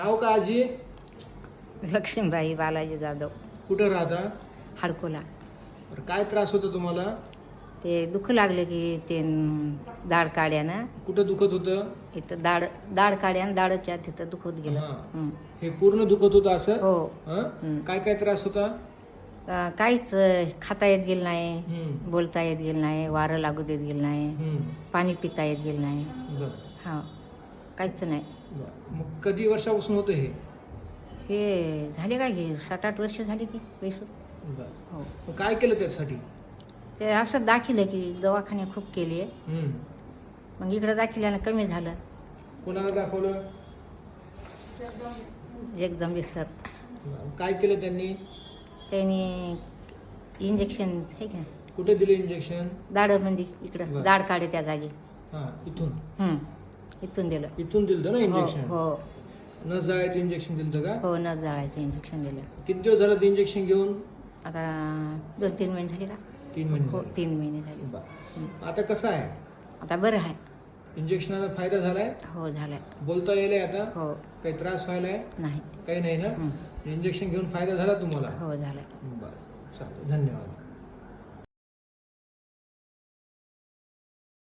नाव का आजी? लक्ष्मीबाई बालाजी जाधव, कुठं राहता? हडकोला. बरं, काय त्रास होता तुम्हाला? ते दुःख लागलं की ते दाढ काड्यानं कुठं दुखत होतं? इथं दाढ काड्यानं दाढच्या तिथं दुखत गेलं. हां. हे पूर्ण दुखत होतं असं? हो. हं? काय काय त्रास होता? काहीच खाता येत गेलं नाही, हं. बोलता येत गेलं नाही, वारं लागू देत गेलं नाही, हं. पाणी पिता येत गेलं नाही. बरं. हा, काहीच नाही. बरं. मग कधी वर्षापासून होतं हे? हे झाले काय की 7-8 वर्ष झाली की पैसे. बरं. हो. मग काय केलं त्यासाठी? ते असं दाखिलं की दवाखाने खूप केले, हं. मग इकडं दाखिल्यानं कमी झालं. कोणाला दाखवलं? एकदम विसर बरं. काय केलं त्यांनी? त्यांनी इंजेक्शन आहे का कुठे दिले इंजेक्शन? दाढमध्ये इकडं बरं. दाढ काढे त्या जागी. हां, इथून. इथून दिलं. इथून दिलं ना हो इंजेक्शन? हो नस जाळायचं इंजेक्शन दिलं का? हो, न जाळायचं इंजेक्शन दिलं. किती दिवस झालं ते इंजेक्शन घेऊन? आता 2-3 महिने झाले का? 3 महिने हो, झाले. 3 महिने झाले. बरं. आता कसं आहे? आता बरं आहे. इंजेक्शनाचा फायदा झालाय? हो, झालंय. बोलता येईल आता? हो, काही त्रास व्हायलाय? नाही. काही नाही ना? इंजेक्शन घेऊन फायदा झाला तुम्हाला? हो, झालंय. बरं, चालतं. धन्यवाद.